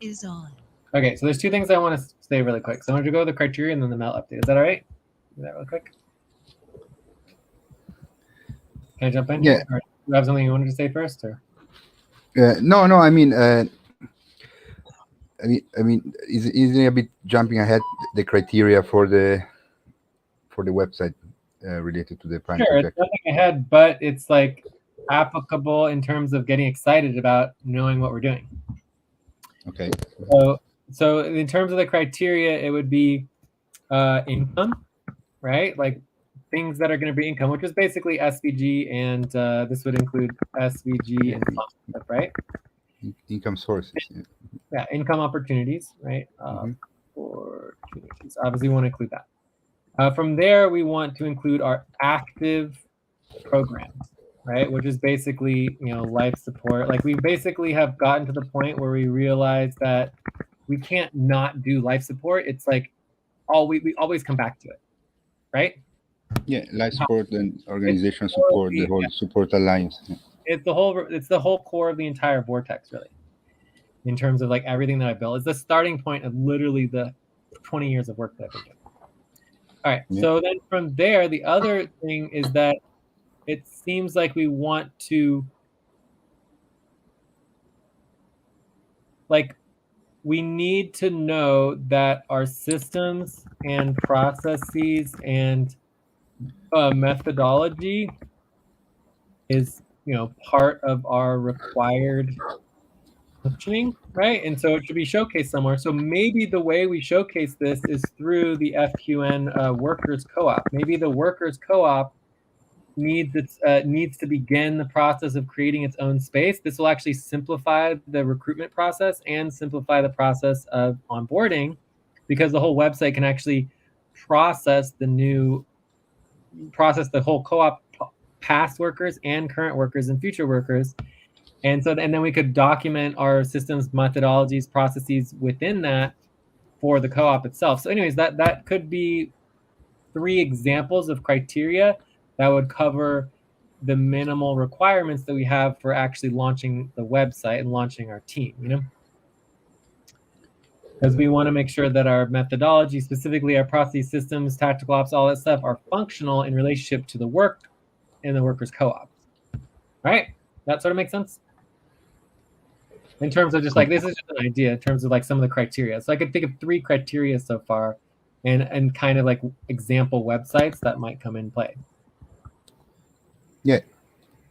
is on. Okay, so there's two things I want to say really quick. So I'm going to go with the criteria and then the mail update. Is that all right? Do that real quick. Can I jump in? Yeah. Or do you have something you wanted to say first? Or No, no. Isn't it a bit jumping ahead the criteria for the website related to the Prime sure, it's project? nothing ahead, but it's like applicable in terms of getting excited about knowing what we're doing. Okay. So in terms of the criteria, it would be income, right? Like things that are going to be income, which is basically SVG, and this would include SVG and stuff, right? Income sources. Yeah, income opportunities, right? Opportunities. Obviously, we want to include that. From there, we want to include our active programs, right? Which is basically, life support. Like we basically have gotten to the point where we realize that we can't not do life support. It's like we always come back to it, right? Yeah, life support and It's organization support, the whole support alliance. it's the whole core of the entire vortex, really, in terms of like everything that I built. It's the starting point of literally the 20 years of work that I've been doing. All right. Yeah. So then from there, the other thing is that it seems like we want to we need to know that our systems and processes and methodology is part of our required functioning, right? And so it should be showcased somewhere. So maybe the way we showcase this is through the FQN workers co-op. Maybe the workers co-op needs to begin the process of creating its own space. This will actually simplify the recruitment process and simplify the process of onboarding, because the whole website can actually process the whole co-op past workers and current workers and future workers. And then we could document our systems, methodologies, processes within that for the co-op itself. So anyways, that could be 3 examples of criteria that would cover the minimal requirements that we have for actually launching the website and launching our team, because we want to make sure that our methodology, specifically our process, systems, tactical ops, all that stuff, are functional in relationship to the work in the workers co-op. All right, that sort of makes sense in terms of just like, this is just an idea in terms of like some of the criteria. So I could think of 3 criteria so far, and kind of like example websites that might come in play.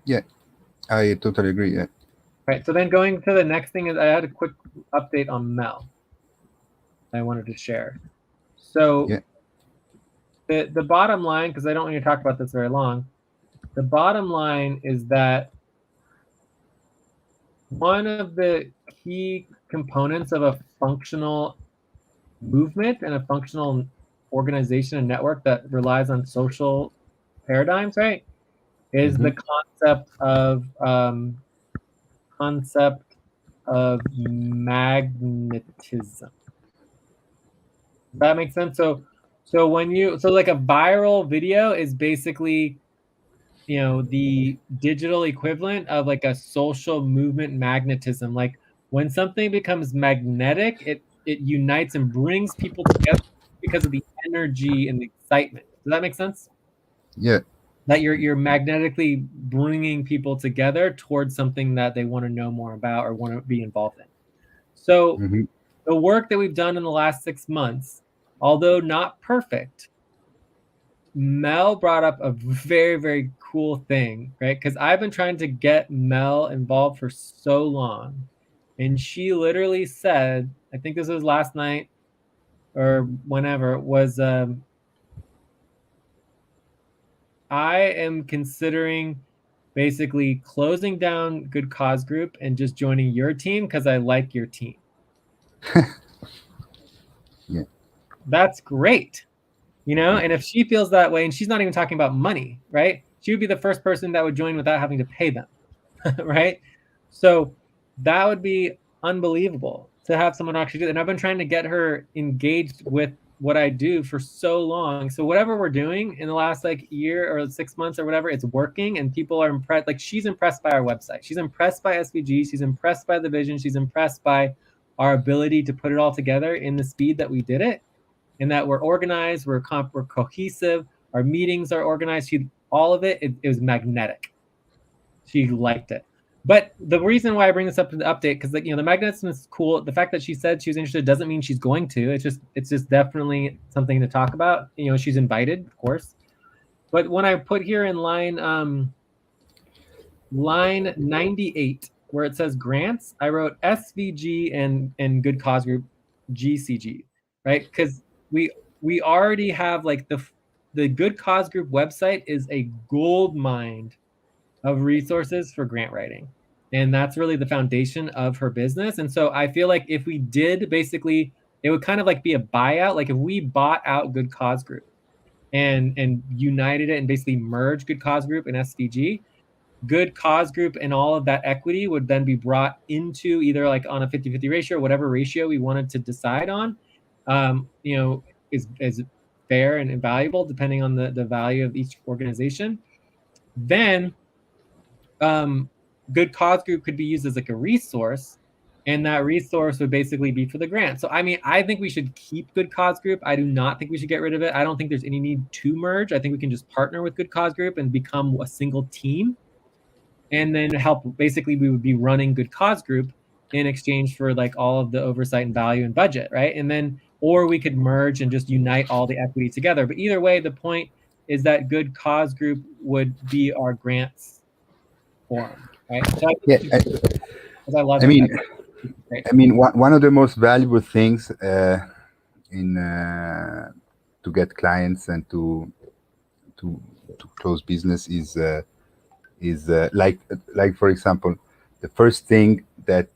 Yeah, I totally agree. Yeah. Right. So then going to the next thing is I had a quick update on Mel I wanted to share. So the bottom line, because I don't want to talk about this very long, the bottom line is that one of the key components of a functional movement and a functional organization and network that relies on social paradigms, right, is the concept of magnetism. Does that make sense? So like a viral video is basically the digital equivalent of like a social movement magnetism. Like when something becomes magnetic, it unites and brings people together because of the energy and the excitement. Does that make sense? Yeah. That you're magnetically bringing people together towards something that they want to know more about or want to be involved in. So the work that we've done in the last 6 months, although not perfect, Mel brought up a very, very cool thing, right? Because I've been trying to get Mel involved for so long. And she literally said, I think this was last night or whenever, was I am considering basically closing down Good Cause Group and just joining your team because I like your team. Yeah. That's great. And if she feels that way, and she's not even talking about money, right? She would be the first person that would join without having to pay them, right? So that would be unbelievable to have someone actually do that. And I've been trying to get her engaged with what I do for so long. So whatever we're doing in the last like year or 6 months or whatever, it's working and people are impressed. Like she's impressed by our website. She's impressed by SVG. She's impressed by the vision. She's impressed by our ability to put it all together in the speed that we did it, and that we're organized, we're cohesive, our meetings are organized. All of it, it was magnetic. She liked it. But the reason why I bring this up in the update, because the magnetism is cool. The fact that she said she was interested doesn't mean she's going to. It's just definitely something to talk about. She's invited, of course. But when I put here in line 98, where it says grants, I wrote SVG and Good Cause Group GCG, right? Because we already have like the Good Cause Group website is a gold mine of resources for grant writing. And that's really the foundation of her business. And so I feel like if we did basically, it would kind of like be a buyout. Like if we bought out Good Cause Group and united it and basically merged Good Cause Group and SVG, Good Cause Group and all of that equity would then be brought into either like on a 50-50 ratio, whatever ratio we wanted to decide on, is fair and valuable depending on the value of each organization. Then Good Cause Group could be used as like a resource, and that resource would basically be for the grant. So, I mean, I think we should keep Good Cause Group. I do not think we should get rid of it. I don't think there's any need to merge. I think we can just partner with Good Cause Group and become a single team, and then help. Basically, we would be running Good Cause Group in exchange for like all of the oversight and value and budget, right? And then, or we could merge and just unite all the equity together. But either way, the point is that Good Cause Group would be our grants forum, right? So Yeah, I love I it. mean, Great. one of the most valuable things in to get clients and to to close business is like for example, the first thing that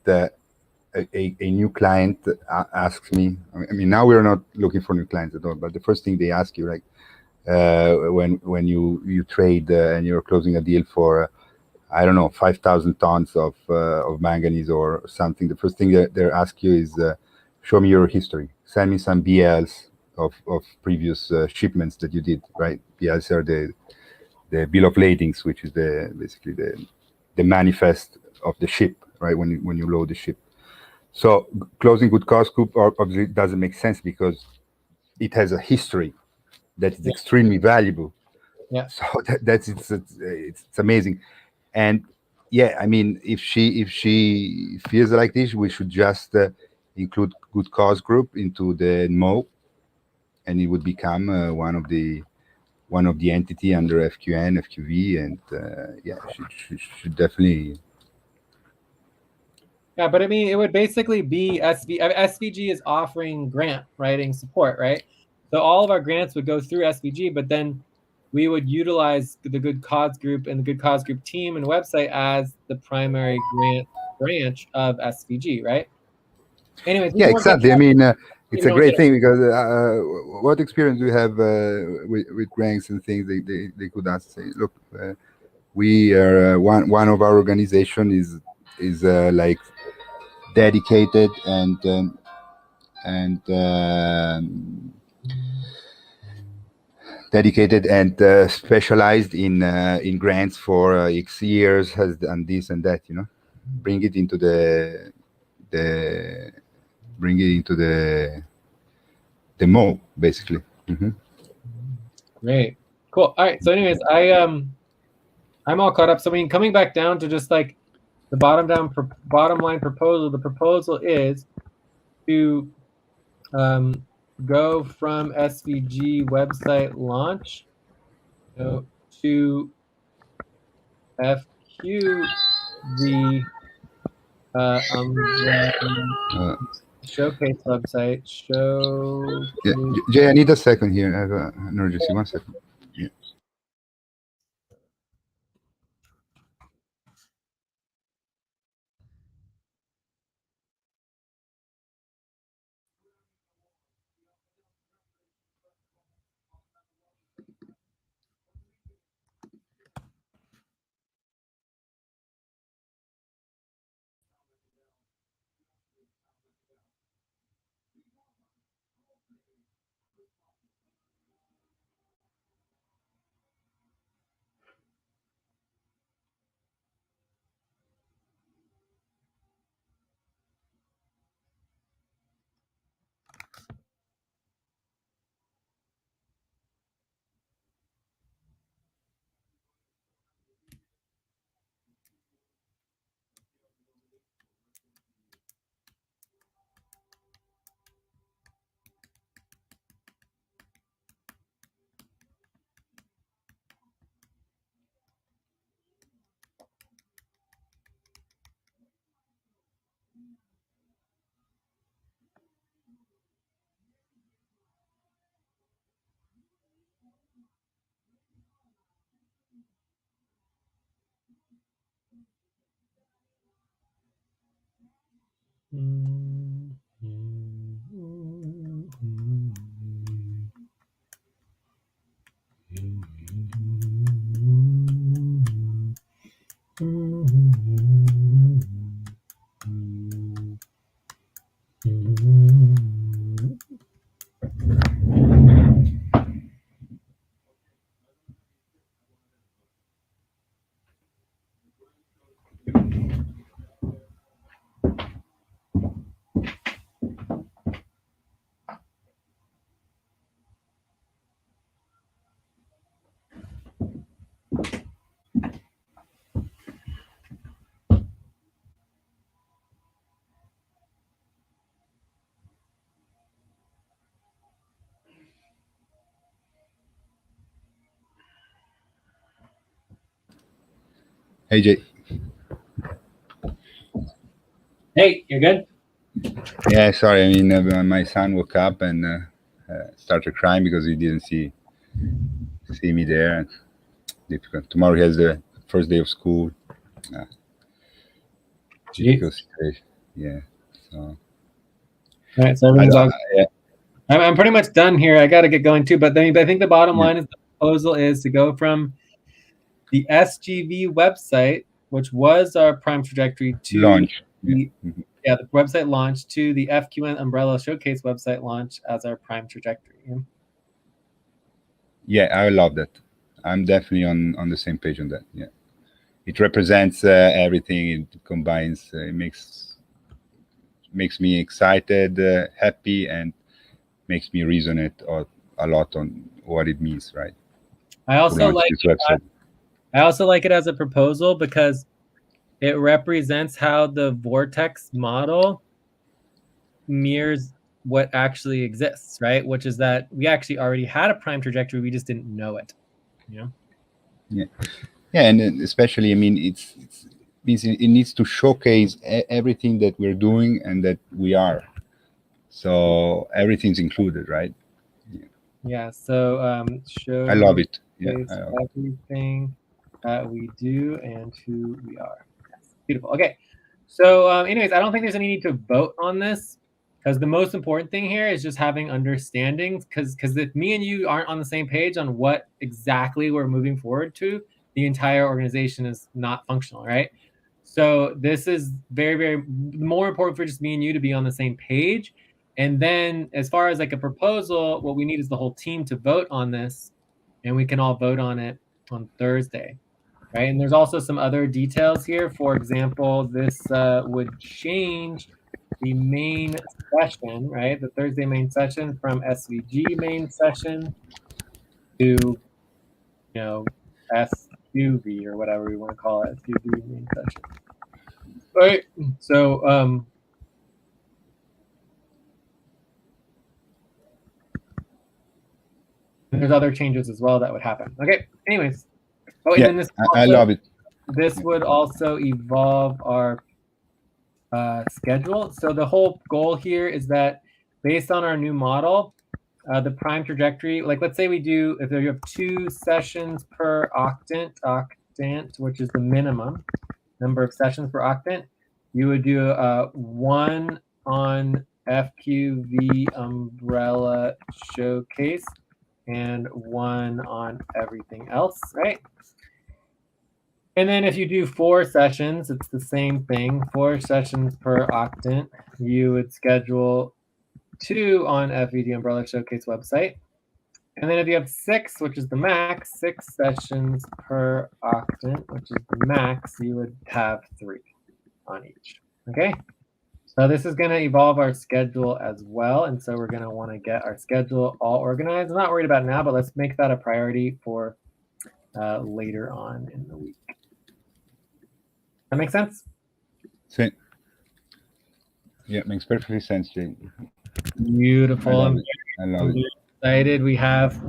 a new client asks me. I mean, now we're not looking for new clients at all, but the first thing they ask you, like when you trade and you're closing a deal for I don't know 5,000 tons of manganese or something, the first thing that they ask you is show me your history, send me some BLs of previous shipments that you did, right? BLs are the bill of ladings, which is basically the manifest of the ship, right? When you load the ship. So closing Good Cause Group obviously doesn't make sense because it has a history that is Yeah. extremely valuable. Yeah. So it's amazing. And yeah, I mean, if she feels like this, we should just include Good Cause Group into the MO, and it would become one of the entity under FQN, FQV, and yeah, should definitely. Yeah, but I mean, it would basically be SVG is offering grant writing support, right? So all of our grants would go through SVG, but then we would utilize the Good Cause Group and the Good Cause Group team and website as the primary grant branch of SVG, right? Anyways, we Yeah, can work that exactly. I out. mean, You it's a know, great thing because what experience do you have with ranks and things? They could ask, say, look, we are one of our organization is like dedicated and dedicated and specialized in grants for X years, has done this and that. Bring it into the bring it into the mo basically. Hmm. Great. Cool. All right. So anyways, I'm all caught up. So I mean, coming back down to just like the bottom line proposal, the proposal is to go from SVG website launch to FQV Uh, showcase website. yeah, Showcase. Jay, I need a second here. I have an emergency. 1 second. Yeah. Hey Jay. Hey, you're good? Yeah, sorry. I mean, my son woke up and started crying because he didn't see me there. Difficult. Tomorrow he has the first day of school. Difficult situation. Yeah. So. All right, so I everything's don't, all. yeah. I'm pretty much done here. I got to get going too, but then I think the bottom Yeah. line is the proposal is to go from the SGV website, which was our prime trajectory, to Launch. the the website launch, to the FQN Umbrella Showcase website launch as our prime trajectory. Yeah, I love that. I'm definitely on the same page on that. Yeah, it represents everything. It combines. It makes me excited, happy, and makes me reason it a lot on what it means. Right. I also like this website. I also like it as a proposal because it represents how the vortex model mirrors what actually exists, right? Which is that we actually already had a prime trajectory, we just didn't know it. You know? Yeah, yeah, and especially, I mean, it needs to showcase everything that we're doing and that we are. So everything's included, right? Yeah. So I love show it. Yeah, everything that we do and who we are. Yes. Beautiful. Okay. So anyways, I don't think there's any need to vote on this because the most important thing here is just having understandings, because if me and you aren't on the same page on what exactly we're moving forward to, the entire organization is not functional, right? So this is very, very more important for just me and you to be on the same page. And then as far as like a proposal, what we need is the whole team to vote on this, and we can all vote on it on Thursday, right? And there's also some other details here. For example, this would change the main session, right? The Thursday main session from SVG main session to, SQV or whatever we want to call it, SQV main session. Right. So there's other changes as well that would happen. Okay. Anyways. Oh, and yeah, then this I love it. This would also evolve our schedule. So the whole goal here is that based on our new model, the prime trajectory, like let's say we do, if you have 2 sessions per octant, which is the minimum number of sessions per octant, you would do 1 on FQV umbrella showcase and 1 on everything else, right? And then if you do 4 sessions, it's the same thing. 4 sessions per octant. You would schedule 2 on FED Umbrella Showcase website. And then if you have 6, which is the max, 6 sessions per octant, which is the max, you would have 3 on each. Okay? So this is going to evolve our schedule as well. And so we're going to want to get our schedule all organized. I'm not worried about it now, but let's make that a priority for later on in the week. That makes sense? Yeah, makes perfectly sense, Jay. Beautiful. I love it. Excited. We have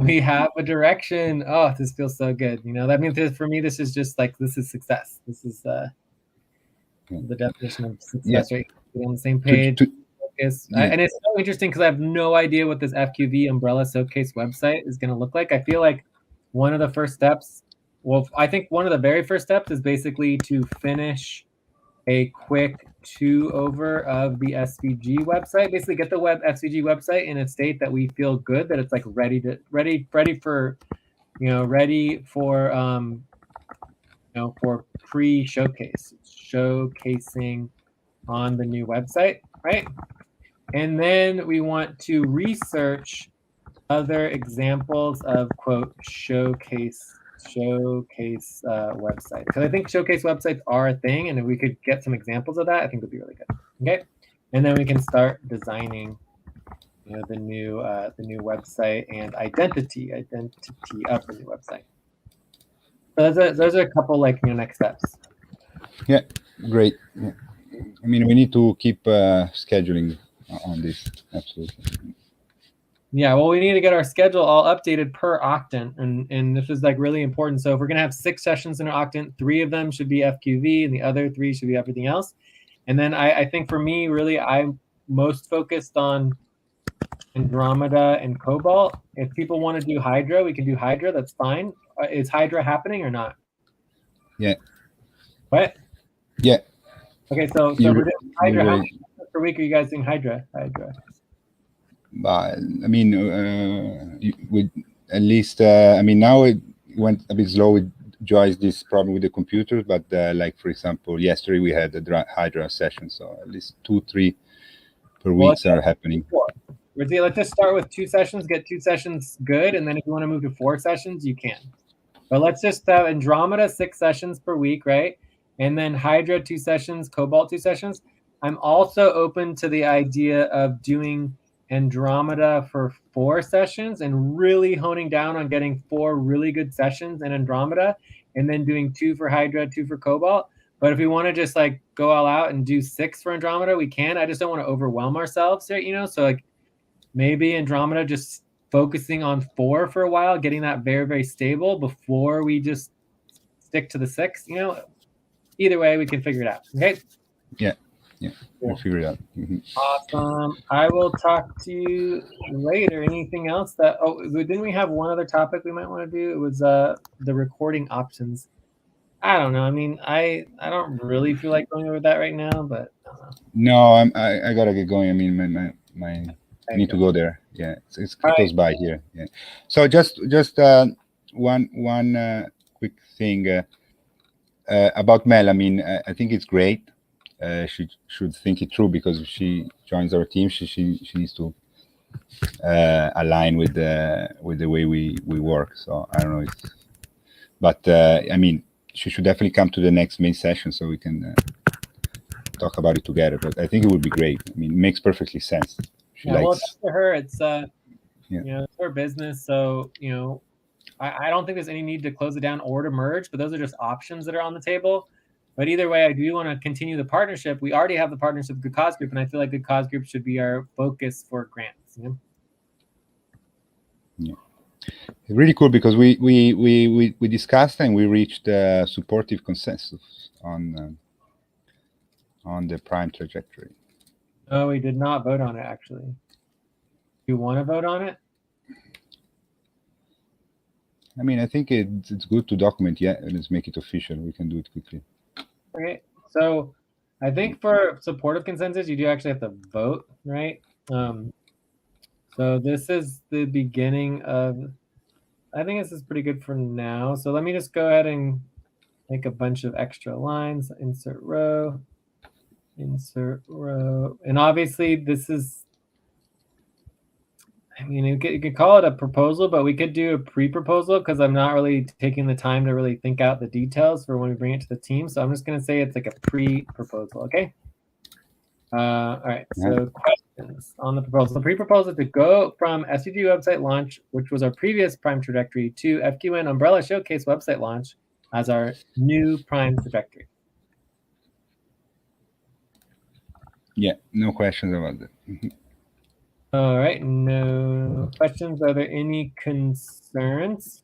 a direction. Oh, this feels so good. That means for me, this is just like, this is success. This is the definition of success, right? We're on the same page. And it's so interesting because I have no idea what this FQV Umbrella Showcase website is going to look like. I feel like one of the first steps, I think one of the very first steps is basically to finish a quick over of the SVG website. Basically, get the SVG website in a state that we feel good, that it's like ready for for pre-showcase, showcasing on the new website, right? And then we want to research other examples of quote showcase websites, because I think showcase websites are a thing, and if we could get some examples of that, I think would be really good. Okay, and then we can start designing the new website and identity of the new website. So those are a couple next steps. Yeah, great. Yeah. I mean, we need to keep scheduling on this. Absolutely. Yeah, well, we need to get our schedule all updated per octant, and this is really important. So if we're gonna have 6 sessions in an octant, 3 of them should be FQV, and the other 3 should be everything else. And then I think for me, really, I'm most focused on Andromeda and Cobalt. If people want to do Hydra, we can do Hydra. That's fine. Is Hydra happening or not? Yeah. What? Yeah. Okay, so we're doing Hydra. How many sessions per week are you guys doing Hydra? I mean, with at least, I mean, now it went a bit slow with Joyce, this problem with the computers, but like, for example, yesterday we had a Hydra session, so at least 2-3 per week are happening. Let's just start with 2 sessions, get 2 sessions good, and then if you want to move to 4 sessions, you can. But let's just have Andromeda 6 sessions per week, right? And then Hydra 2 sessions, Cobalt 2 sessions. I'm also open to the idea of doing Andromeda for 4 sessions and really honing down on getting 4 really good sessions in Andromeda, and then doing 2 for Hydra, 2 for Cobalt. But if we want to just go all out and do 6 for Andromeda, we can. I just don't want to overwhelm ourselves here, so maybe Andromeda just focusing on 4 for a while, getting that very, very stable before we just stick to the 6. Either way, we can figure it out. Okay. Yeah. We'll figure it out. Awesome. I will talk to you later. Anything else that? Oh, didn't we have one other topic we might want to do? It was the recording options. I don't know. I mean, I don't really feel like going over that right now, but I don't know. No, I gotta get going. I mean, I need to go there. Yeah, it's close by here. Yeah. So just one quick thing about Mel. I mean, I think it's great. She should think it through, because if she joins our team, she needs to align with the way we work. So I don't know, but I mean, she should definitely come to the next main session so we can talk about it together. But I think it would be great. I mean, it makes perfectly sense. Well, it's up to her. It's it's her business. So I don't think there's any need to close it down or to merge, but those are just options that are on the table. But either way, I do want to continue the partnership. We already have the partnership with Good Cause Group, and I feel like Good Cause Group should be our focus for grants. Yeah, it's really cool, because we discussed and we reached a supportive consensus on the Prime trajectory. No, we did not vote on it, actually. You want to vote on it? I mean, I think it's good to document. Yeah, and let's make it official. We can do it quickly. Okay, so I think for supportive consensus, you do actually have to vote, right? So this is the beginning of, I think this is pretty good for now. So let me just go ahead and make a bunch of extra lines, insert row, and obviously this is, I mean, you could call it a proposal, but we could do a pre-proposal, because I'm not really taking the time to really think out the details for when we bring it to the team. So I'm just going to say it's like a pre-proposal, okay? All right, so questions on the proposal. The pre-proposal to go from SVG website launch, which was our previous Prime trajectory, to FQN Umbrella Showcase website launch as our new Prime trajectory. Yeah, no questions about that. All right, no questions. Are there any concerns?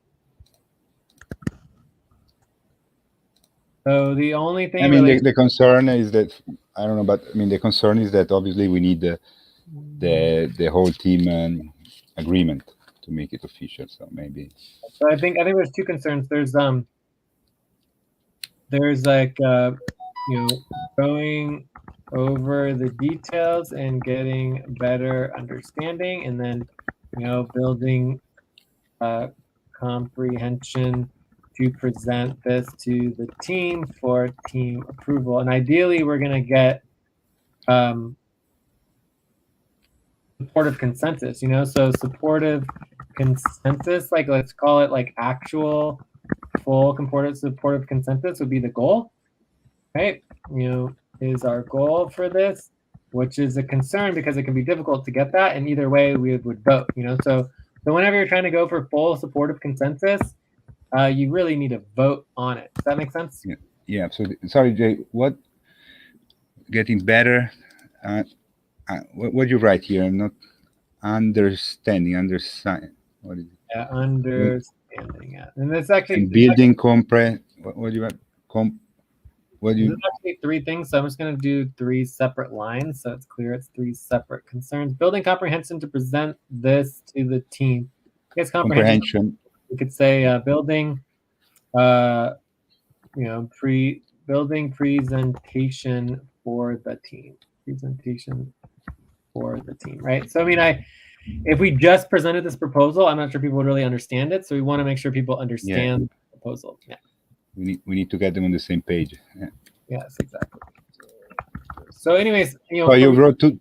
So the only thing, I mean, the concern is that, I don't know, but I mean, the concern is that obviously we need the whole team agreement to make it official. So maybe. So I think there's 2 concerns. There's going over the details and getting better understanding, and then, building comprehension to present this to the team for team approval. And ideally, we're going to get supportive consensus, so supportive consensus, like let's call it like actual full supportive consensus would be the goal, right? Is our goal for this, which is a concern because it can be difficult to get that. And either way, we would vote, so whenever you're trying to go for full supportive consensus, you really need to vote on it. Does that make sense? Yeah, absolutely. Sorry, Jay, what getting better? What you write here? I'm not understanding. What is it? Yeah, understanding. Yeah, and it's actually and building compre. What do you want? What do you? There's actually 3 things, so I'm just going to do 3 separate lines, so it's clear it's 3 separate concerns. Building comprehension to present this to the team. It's comprehension. We could say building, building presentation for the team. Presentation for the team, right? So I mean, if we just presented this proposal, I'm not sure people would really understand it. So we want to make sure people understand the proposal. Yeah. We need to get them on the same page. Yeah. Yes, exactly. So anyways, So you wrote two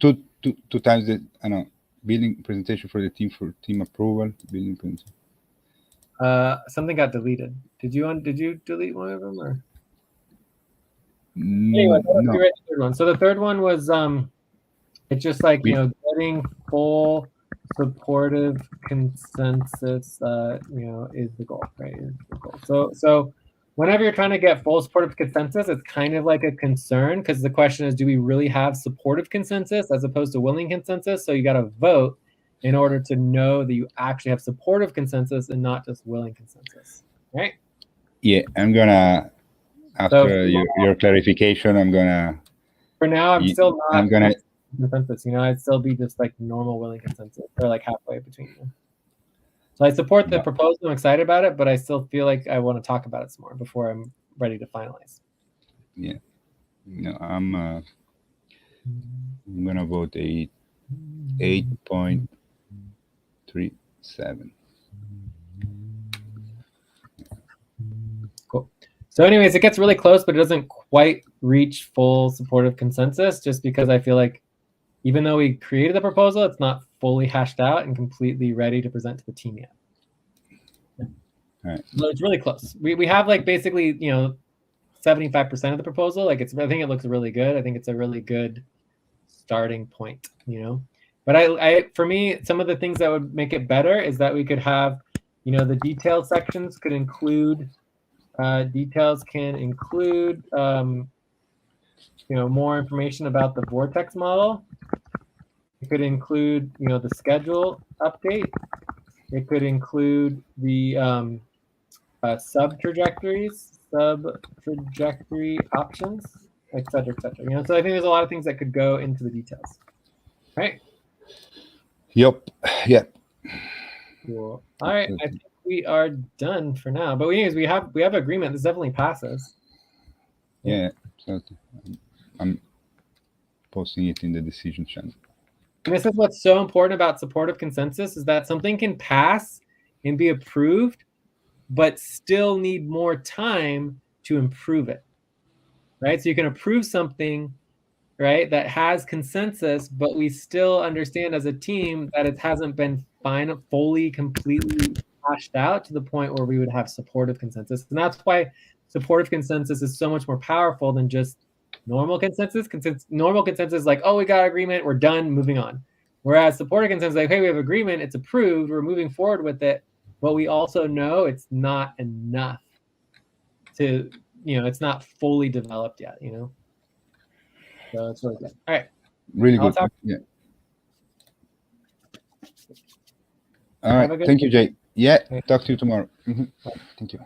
times the building presentation for the team for team approval. Building presentation. Something got deleted. Did you delete one of them or? Anyway, no. The third one. So the third one was it's just like getting full supportive consensus. Is the goal, right? Is the goal. So whenever you're trying to get full supportive consensus, it's kind of like a concern because the question is, do we really have supportive consensus as opposed to willing consensus? So you got to vote in order to know that you actually have supportive consensus and not just willing consensus, right? Yeah, I'm gonna, after your clarification, I'm gonna... For now, I'm still not... I'm gonna... consensus, I'd still be just like normal willing consensus. They're like halfway between them. So I support the proposal. I'm excited about it, but I still feel like I want to talk about it some more before I'm ready to finalize. Yeah. I'm gonna vote 8.37. Cool. So anyways, it gets really close, but it doesn't quite reach full supportive consensus just because I feel like even though we created the proposal, it's not fully hashed out and completely ready to present to the team yet. All right. So it's really close. We have like basically, 75% of the proposal. Like I think it looks really good. I think it's a really good starting point, But for me, some of the things that would make it better is that we could have, the detail sections could include, details can include, more information about the vortex model. It could include, the schedule update. It could include the sub-trajectory options, et cetera, et cetera. So I think there's a lot of things that could go into the details, right? Yep. Cool. All right, I think we are done for now. But anyways, we have agreement. This definitely passes. Yeah, absolutely. I'm posting it in the decision channel. And this is what's so important about supportive consensus is that something can pass and be approved, but still need more time to improve it, right? So you can approve something, right, that has consensus, but we still understand as a team that it hasn't been fully, completely hashed out to the point where we would have supportive consensus. And that's why supportive consensus is so much more powerful than just normal consensus. Normal consensus is like, oh, we got agreement, we're done, moving on. Whereas supportive consensus is like, hey, we have agreement, it's approved, we're moving forward with it, but we also know it's not enough to, it's not fully developed yet, So it's really good. All right. Really good. Yeah. All right. Thank you, Jay. Yeah. Talk to you tomorrow. Thank you.